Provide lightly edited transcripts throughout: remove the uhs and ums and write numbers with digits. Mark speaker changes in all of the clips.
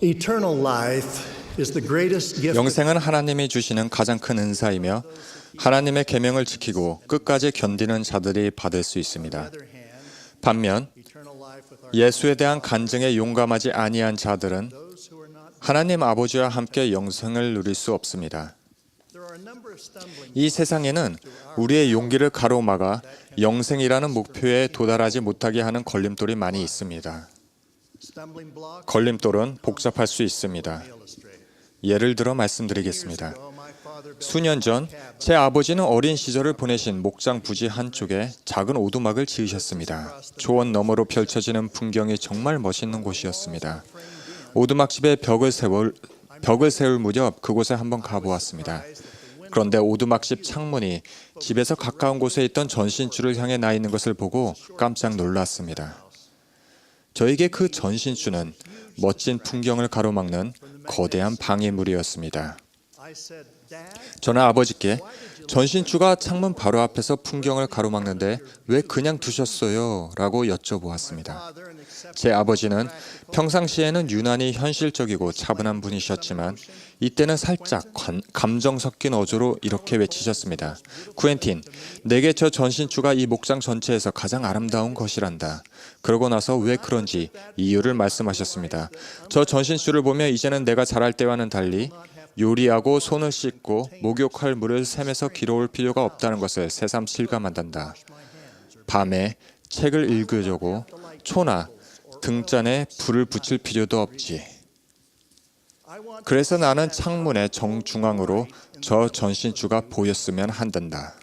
Speaker 1: Eternal life is the greatest gift.
Speaker 2: 영생은 하나님이 주시는 가장 큰 은사이며 하나님의 계명을 지키고 끝까지 견디는 자들이 받을 수 있습니다. 반면 예수에 대한 간증에 용감하지 아니한 자들은 하나님 아버지와 함께 영생을 누릴 수 없습니다. 이 세상에는 우리의 용기를 가로막아 영생이라는 목표에 도달하지 못하게 하는 걸림돌이 많이 있습니다. 걸림돌은 복잡할 수 있습니다. 예를 들어 말씀드리겠습니다. 수년 전 제 아버지는 어린 시절을 보내신 목장 부지 한쪽에 작은 오두막을 지으셨습니다. 초원 너머로 펼쳐지는 풍경이 정말 멋있는 곳이었습니다. 오두막집에 벽을 세울 무렵 그곳에 한번 가보았습니다. 그런데 오두막집 창문이 집에서 가까운 곳에 있던 전신줄을 향해 나 있는 것을 보고 깜짝 놀랐습니다. 저에게 그 전신줄은 멋진 풍경을 가로막는 거대한 방해물이었습니다. 저는 아버지께 전신줄가 창문 바로 앞에서 풍경을 가로막는데 왜 그냥 두셨어요? 라고 여쭤보았습니다. 제 아버지는 평상시에는 유난히 현실적이고 차분한 분이셨지만 이때는 살짝 감정 섞인 어조로 이렇게 외치셨습니다. 쿠엔틴, 내게 저 전신줄가 이 목장 전체에서 가장 아름다운 것이란다. 그러고 나서 왜 그런지 이유를 말씀하셨습니다. 저 전신줄을 보며 이제는 내가 자랄 때와는 달리 요리하고 손을 씻고 목욕할 물을 샘에서 길어올 필요가 없다는 것을 새삼 실감한단다. 밤에 책을 읽으려고 초나 등잔에 불을 붙일 필요도 없지. 그래서 나는 창문의 정중앙으로 저 전신줄가 보였으면 한단다.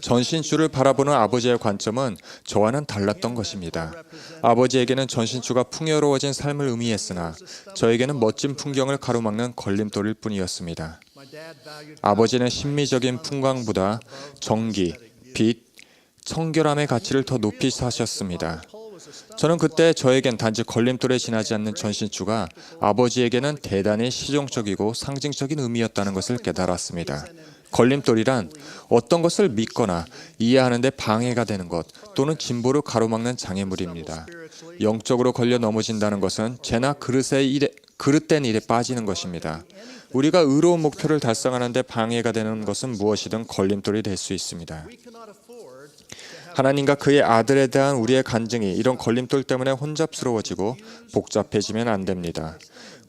Speaker 2: 전신줄을 바라보는 아버지의 관점은 저와는 달랐던 것입니다. 아버지에게는 전신줄가 풍요로워진 삶을 의미했으나 저에게는 멋진 풍경을 가로막는 걸림돌일 뿐이었습니다. 아버지는 심미적인 풍광보다 정기, 빛, 청결함의 가치를 더 높이 사셨습니다. 저는 그때 저에겐 단지 걸림돌에 지나지 않는 전신줄가 아버지에게는 대단히 실용적이고 상징적인 의미였다는 것을 깨달았습니다. 걸림돌이란 어떤 것을 믿거나 이해하는 데 방해가 되는 것 또는 진보를 가로막는 장애물입니다. 영적으로 걸려 넘어진다는 것은 죄나 그릇된 일에 빠지는 것입니다. 우리가 의로운 목표를 달성하는 데 방해가 되는 것은 무엇이든 걸림돌이 될 수 있습니다. 하나님과 그의 아들에 대한 우리의 간증이 이런 걸림돌 때문에 혼잡스러워지고 복잡해지면 안 됩니다.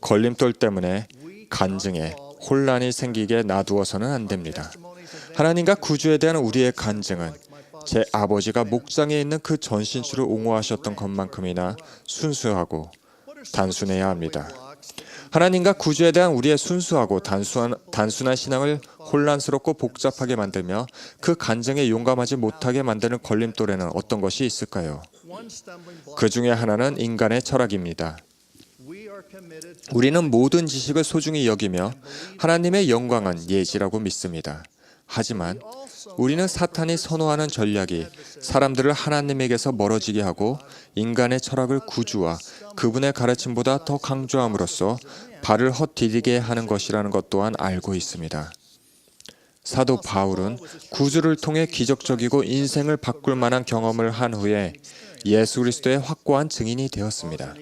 Speaker 2: 걸림돌 때문에 간증에 혼란이 생기게 놔두어서는 안 됩니다. 하나님과 구주에 대한 우리의 간증은 제 아버지가 목장에 있는 그 전신줄을 옹호하셨던 것만큼이나 순수하고 단순해야 합니다. 하나님과 구주에 대한 우리의 순수하고 단순한 신앙을 혼란스럽고 복잡하게 만들며 그 간증에 용감하지 못하게 만드는 걸림돌에는 어떤 것이 있을까요? 그 중에 하나는 인간의 철학입니다. 우리는 모든 지식을 소중히 여기며 하나님의 영광은 예지라고 믿습니다. 하지만 우리는 사탄이 선호하는 전략이 사람들을 하나님에게서 멀어지게 하고 인간의 철학을 구주와 그분의 가르침보다 더 강조함으로써 발을 헛디디게 하는 것이라는 것 또한 알고 있습니다. 사도 바울은 구주를 통해 기적적이고 인생을 바꿀 만한 경험을 한 후에 예수 그리스도의 확고한 증인이 되었습니다.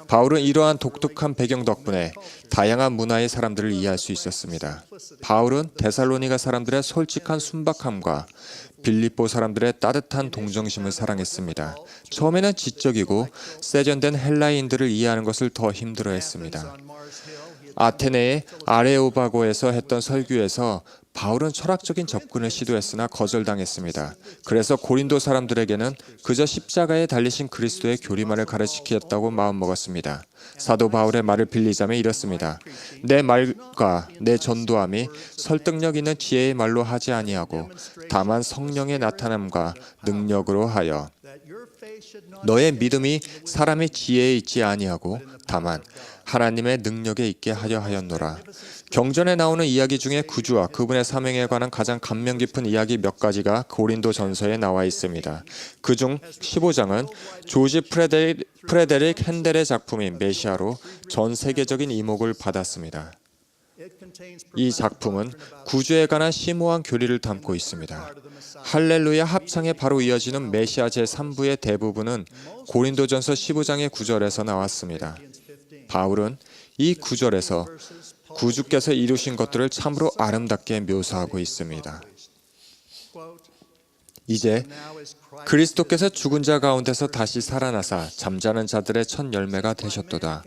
Speaker 2: 바울은 이러한 독특한 배경 덕분에 다양한 문화의 사람들을 이해할 수 있었습니다. 바울은 데살로니가 사람들의 솔직한 순박함과 빌립보 사람들의 따뜻한 동정심을 사랑했습니다. 처음에는 지적이고 세련된 헬라인들을 이해하는 것을 더 힘들어했습니다. 아테네의 아레오바고에서 했던 설교에서 바울은 철학적인 접근을 시도했으나 거절당했습니다. 그래서 고린도 사람들에게는 그저 십자가에 달리신 그리스도의 교리만을 가르치겠다고 마음먹었습니다. 사도 바울의 말을 빌리자면 이렇습니다. 내 말과 내 전도함이 설득력 있는 지혜의 말로 하지 아니하고 다만 성령의 나타남과 능력으로 하여 너의 믿음이 사람의 지혜에 있지 아니하고 다만 하나님의 능력에 있게 하려 하였노라. 경전에 나오는 이야기 중에 구주와 그분의 사명에 관한 가장 감명 깊은 이야기 몇 가지가 고린도 전서에 나와 있습니다. 그중 15장은 조지 프레데릭 핸델의 작품인 메시아로 전 세계적인 이목을 받았습니다. 이 작품은 구주에 관한 심오한 교리를 담고 있습니다. 할렐루야 합창에 바로 이어지는 메시아 제3부의 대부분은 고린도전서 15장의 9절에서 나왔습니다. 바울은 이 9절에서 구주께서 이루신 것들을 참으로 아름답게 묘사하고 있습니다. 이제 그리스도께서 죽은 자 가운데서 다시 살아나사 잠자는 자들의 첫 열매가 되셨도다.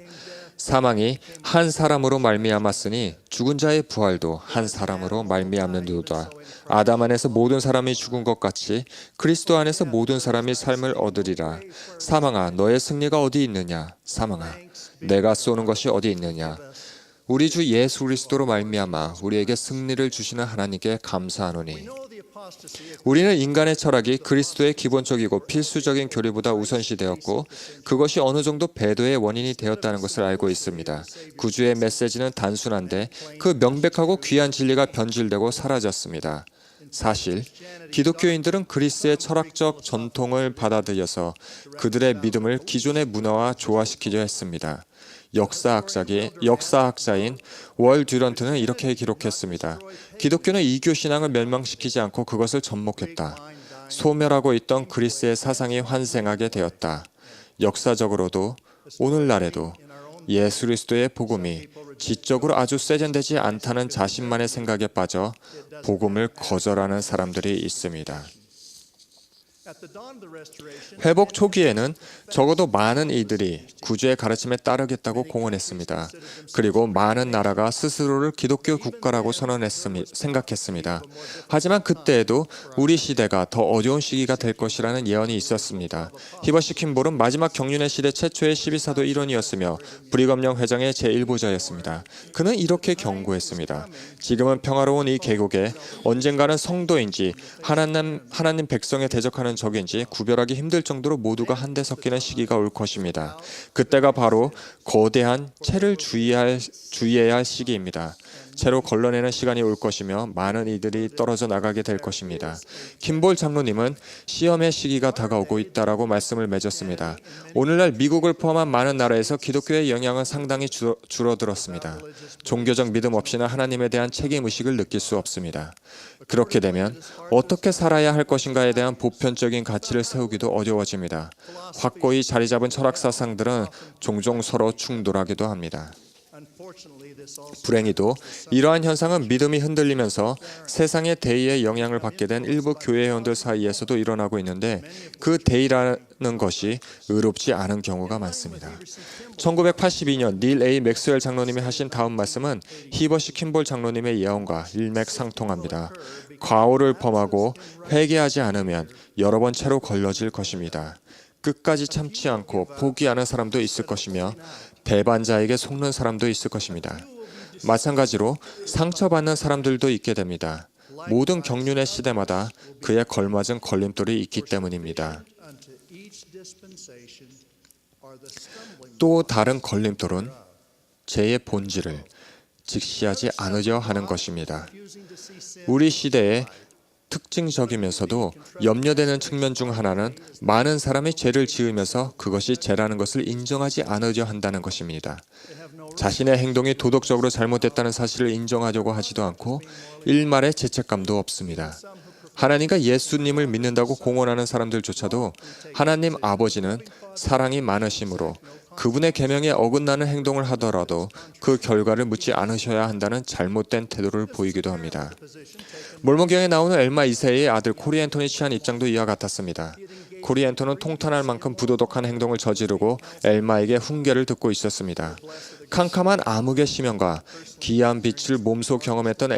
Speaker 2: 사망이 한 사람으로 말미암았으니 죽은 자의 부활도 한 사람으로 말미암는도다. 아담 안에서 모든 사람이 죽은 것 같이 그리스도 안에서 모든 사람이 삶을 얻으리라. 사망아 너의 승리가 어디 있느냐? 사망아 내가 쏘는 것이 어디 있느냐? 우리 주 예수 그리스도로 말미암아 우리에게 승리를 주시는 하나님께 감사하노니. 우리는 인간의 철학이 그리스도의 기본적이고 필수적인 교리보다 우선시되었고 그것이 어느 정도 배도의 원인이 되었다는 것을 알고 있습니다. 구주의 메시지는 단순한데 그 명백하고 귀한 진리가 변질되고 사라졌습니다. 사실 기독교인들은 그리스의 철학적 전통을 받아들여서 그들의 믿음을 기존의 문화와 조화시키려 했습니다. 역사학자인 월 듀런트는 이렇게 기록했습니다. 기독교는 이교 신앙을 멸망시키지 않고 그것을 접목했다. 소멸하고 있던 그리스의 사상이 환생하게 되었다. 역사적으로도 오늘날에도 예수 그리스도의 복음이 지적으로 아주 세련되지 않다는 자신만의 생각에 빠져 복음을 거절하는 사람들이 있습니다. 회복 초기에는 적어도 많은 이들이 구주의 가르침에 따르겠다고 공언했습니다. 그리고 많은 나라가 스스로를 기독교 국가라고 생각했습니다. 하지만 그때에도 우리 시대가 더 어려운 시기가 될 것이라는 예언이 있었습니다. 히버시 킴볼은 마지막 경륜의 시대 최초의 12사도 일원이었으며 브리검령 회장의 제1보자였습니다. 그는 이렇게 경고했습니다. 지금은 평화로운 이 계곡에 언젠가는 성도인지 하나님 백성에 대적하는 적인지 구별하기 힘들 정도로 모두가 한데 섞이는 시기가 올 것입니다. 그때가 바로 거대한 채를 주의해야 할 시기입니다. 채로 걸러내는 시간이 올 것이며 많은 이들이 떨어져 나가게 될 것입니다. 킴볼 장로님은 시험의 시기가 다가오고 있다라고 말씀을 맺었습니다. 오늘날 미국을 포함한 많은 나라에서 기독교의 영향은 상당히 줄어들었습니다. 종교적 믿음 없이는 하나님에 대한 책임의식을 느낄 수 없습니다. 그렇게 되면 어떻게 살아야 할 것인가에 대한 보편적인 가치를 세우기도 어려워집니다. 확고히 자리 잡은 철학 사상들은 종종 서로 충돌하기도 합니다. 불행히도 이러한 현상은 믿음이 흔들리면서 세상의 대의에 영향을 받게 된 일부 교회 회원들 사이에서도 일어나고 있는데 그 대의라는 것이 의롭지 않은 경우가 많습니다. 1982년 닐 A. 맥스웰 장로님이 하신 다음 말씀은 히버시 킴볼 장로님의 예언과 일맥상통합니다. 과오를 범하고 회개하지 않으면 여러 번 채로 걸러질 것입니다. 끝까지 참지 않고 포기하는 사람도 있을 것이며 배반자에게 속는 사람도 있을 것입니다. 마찬가지로 상처받는 사람들도 있게 됩니다. 모든 경륜의 시대마다 그에 걸맞은 걸림돌이 있기 때문입니다. 또 다른 걸림돌은 죄의 본질을 직시하지 않으려 하는 것입니다. 우리 시대의 특징적이면서도 염려되는 측면 중 하나는 많은 사람이 죄를 지으면서 그것이 죄라는 것을 인정하지 않으려 한다는 것입니다. 자신의 행동이 도덕적으로 잘못됐다는 사실을 인정하려고 하지도 않고 일말의 죄책감도 없습니다. 하나님과 예수님을 믿는다고 공언하는 사람들조차도 하나님 아버지는 사랑이 많으심으로 그분의 계명에 어긋나는 행동을 하더라도 그 결과를 묻지 않으셔야 한다는 잘못된 태도를 보이기도 합니다. 몰몬경에 나오는 엘마 2세의 아들 코리 앤톤이 취한 입장도 이와 같았습니다. 코리 앤톤은 통탄할 만큼 부도덕한 행동을 저지르고 엘마에게 훈계를 듣고 있었습니다. 캄캄한 암흑의 심연과 기이한 빛을 몸소 경험했던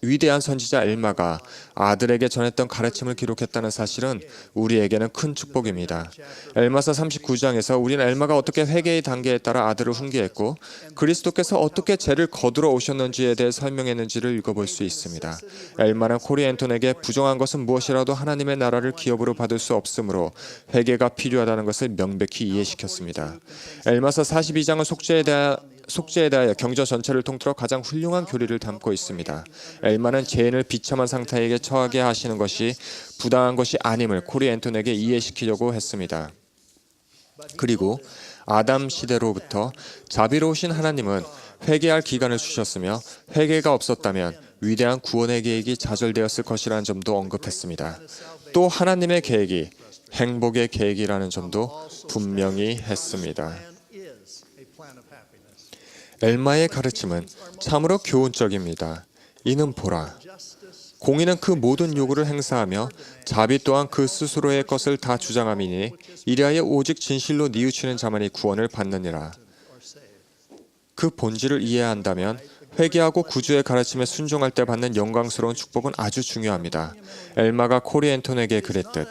Speaker 2: 위대한 선지자 엘마가 아들에게 전했던 가르침을 기록했다는 사실은 우리에게는 큰 축복입니다. 엘마서 39장에서 우리는 엘마가 어떻게 회개의 단계에 따라 아들을 훈계했고 그리스도께서 어떻게 죄를 거두러 오셨는지에 대해 설명했는지를 읽어볼 수 있습니다. 엘마는 코리 앤톤에게 부정한 것은 무엇이라도 하나님의 나라를 기업으로 받을 수 없으므로 회개가 필요하다는 것을 명백히 이해시켰습니다. 엘마서 42장은 속죄에 대하여 경전 전체를 통틀어 가장 훌륭한 교리를 담고 있습니다. 엘마는 죄인을 비참한 상태에게 처하게 하시는 것이 부당한 것이 아님을 코리 앤톤에게 이해시키려고 했습니다. 그리고 아담 시대로부터 자비로우신 하나님은 회개할 기간을 주셨으며 회개가 없었다면 위대한 구원의 계획이 좌절되었을 것이라는 점도 언급했습니다. 또 하나님의 계획이 행복의 계획이라는 점도 분명히 했습니다. 엘마의 가르침은 참으로 교훈적입니다. 이는 보라. 공의는 그 모든 요구를 행사하며 자비 또한 그 스스로의 것을 다 주장함이니 이리하여 오직 진실로 뉘우치는 자만이 구원을 받느니라. 그 본질을 이해한다면 회개하고 구주의 가르침에 순종할 때 받는 영광스러운 축복은 아주 중요합니다. 엘마가 코리 앤톤에게 그랬듯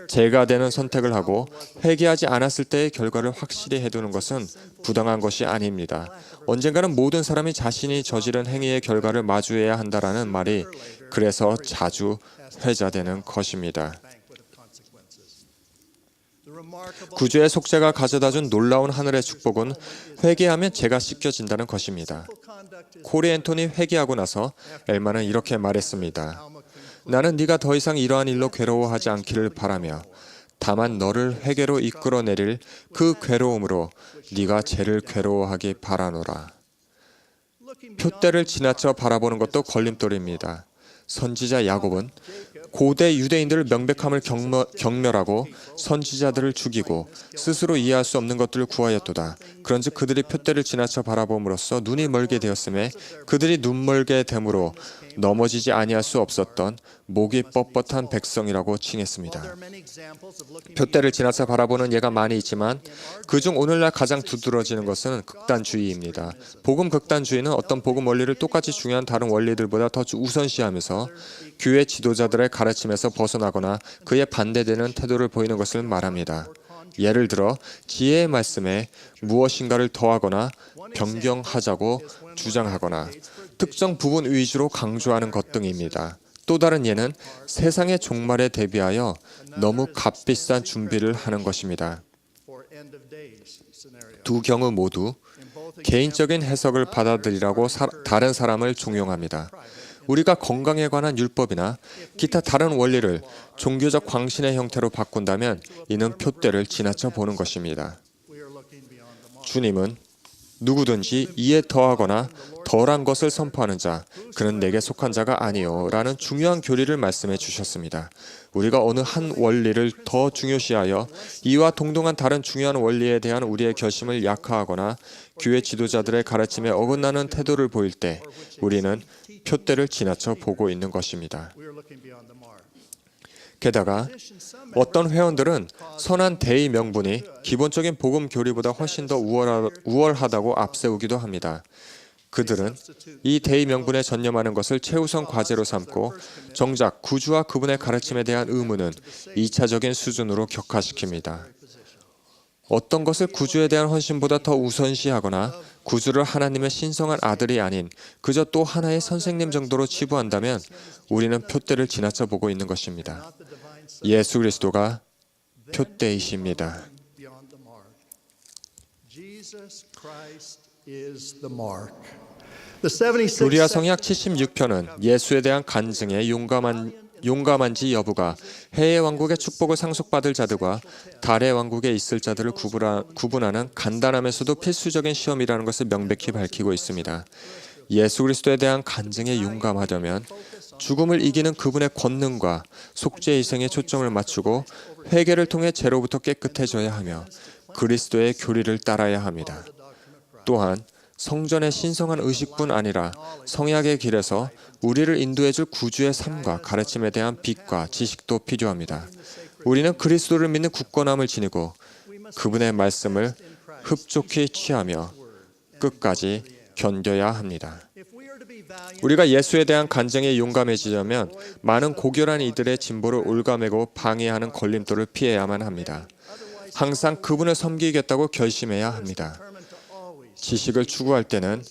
Speaker 2: 죄가 되는 선택을 하고 회개하지 않았을 때의 결과를 확실히 해두는 것은 부당한 것이 아닙니다. 언젠가는 모든 사람이 자신이 저지른 행위의 결과를 마주해야 한다라는 말이 그래서 자주 회자되는 것입니다. 구주의 속죄가 가져다준 놀라운 하늘의 축복은 회개하면 죄가 씻겨진다는 것입니다. 코리 앤톤이 회개하고 나서 엘마는 이렇게 말했습니다. 나는 네가 더 이상 이러한 일로 괴로워하지 않기를 바라며 다만 너를 회개로 이끌어내릴 그 괴로움으로 네가 죄를 괴로워하기 바라노라. 표대를 지나쳐 바라보는 것도 걸림돌입니다. 선지자 야곱은 고대 유대인들을 명백함을 경멸하고 선지자들을 죽이고 스스로 이해할 수 없는 것들을 구하였도다. 그런즉 그들이 표대를 지나쳐 바라봄으로써 눈이 멀게 되었음에 그들이 눈멀게 됨으로 넘어지지 아니할 수 없었던 목이 뻣뻣한 백성이라고 칭했습니다. 표대를 지나쳐 바라보는 예가 많이 있지만 그중 오늘날 가장 두드러지는 것은 극단주의입니다. 복음 극단주의는 어떤 복음 원리를 똑같이 중요한 다른 원리들보다 더 우선시하면서 교회 지도자들의 가르침에서 벗어나거나 그에 반대되는 태도를 보이는 것을 말합니다. 예를 들어 지혜의 말씀에 무엇인가를 더하거나 변경하자고 주장하거나 특정 부분 위주로 강조하는 것 등입니다. 또 다른 예는 세상의 종말에 대비하여 너무 값비싼 준비를 하는 것입니다. 두 경우 모두 개인적인 해석을 받아들이라고 다른 사람을 종용합니다. 우리가 건강에 관한 율법이나 기타 다른 원리를 종교적 광신의 형태로 바꾼다면 이는 표대를 지나쳐 보는 것입니다. 주님은 누구든지 이에 더하거나 덜한 것을 선포하는 자, 그는 내게 속한 자가 아니요 라는 중요한 교리를 말씀해 주셨습니다. 우리가 어느 한 원리를 더 중요시하여 이와 동등한 다른 중요한 원리에 대한 우리의 결심을 약화하거나 교회 지도자들의 가르침에 어긋나는 태도를 보일 때 우리는 표대를 지나쳐 보고 있는 것입니다. 게다가 어떤 회원들은 선한 대의 명분이 기본적인 복음 교리보다 훨씬 더 우월하다고 앞세우기도 합니다. 그들은 이 대의 명분에 전념하는 것을 최우선 과제로 삼고 정작 구주와 그분의 가르침에 대한 의무는 2차적인 수준으로 격화시킵니다. 어떤 것을 구주에 대한 헌신보다 더 우선시하거나 구주를 하나님의 신성한 아들이 아닌 그저 또 하나의 선생님 정도로 치부한다면 우리는 표대를 지나쳐 보고 있는 것입니다. 예수 그리스도가 표대이십니다. 루리아 성약 76편은 예수에 대한 간증의 용감한지 여부가 해의 왕국의 축복을 상속받을 자들과 달의 왕국에 있을 자들을 구분하는 간단하면서도 필수적인 시험이라는 것을 명백히 밝히고 있습니다. 예수 그리스도에 대한 간증에 용감하려면 죽음을 이기는 그분의 권능과 속죄 희생에 초점을 맞추고 회개를 통해 죄로부터 깨끗해져야 하며 그리스도의 교리를 따라야 합니다. 또한 성전의 신성한 의식뿐 아니라 성약의 길에서 우리를 인도해줄 구주의 삶과 가르침에 대한 빛과 지식도 필요합니다. 우리는 그리스도를 믿는 굳건함을 지니고 그분의 말씀을 흡족히 취하며 끝까지 견뎌야 합니다. 우리가 예수에 대한 간증에 용감해지려면 많은 고결한 이들의 진보를 올가매고 방해하는 걸림돌을 피해야만 합니다. 항상 그분을 섬기겠다고 결심해야 합니다. 지식을 추구할 때는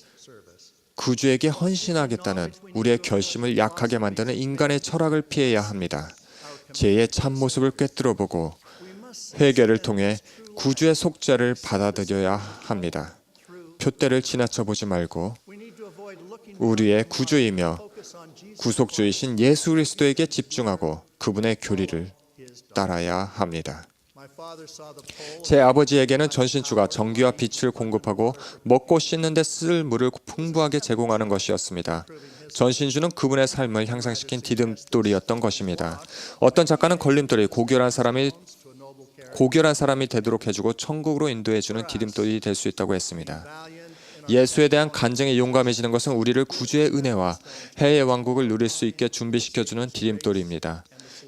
Speaker 2: 구주에게 헌신하겠다는 우리의 결심을 약하게 만드는 인간의 철학을 피해야 합니다. 죄의 참모습을 꿰뚫어보고 회개를 통해 구주의 속죄를 받아들여야 합니다. 표대를 지나쳐보지 말고 우리의 구주이며 구속주이신 예수 그리스도에게 집중하고 그분의 교리를 따라야 합니다. 제 아버지에게는 전신추가 전기와 빛을 공급하고 먹고 씻는 데 쓸 물을 풍부하게 제공하는 것이었습니다. 전신주는 그분의 삶을 향상시킨 디딤돌이었던 것입니다. 어떤 작가는 걸림돌이 고결한 사람이 되도록 해주고 천국으로 인도해주는 디딤돌이 될 수 있다고 했습니다. 예수에 대한 간증에 용감해지는 것은 우리를 구주의 은혜와 해의 왕국을 누릴 수 있게 준비시켜주는 디딤돌입니다.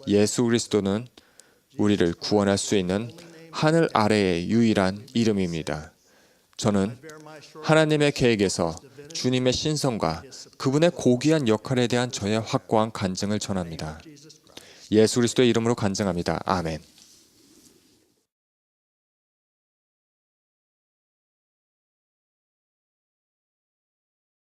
Speaker 2: 예수 그리스도는 우리를 구원할 수 있는 하늘 아래의 유일한 이름입니다. 저는 하나님의 계획에서 주님의 신성과 그분의 고귀한 역할에 대한 저의 확고한 간증을 전합니다. 예수 그리스도의 이름으로 간증합니다. 아멘.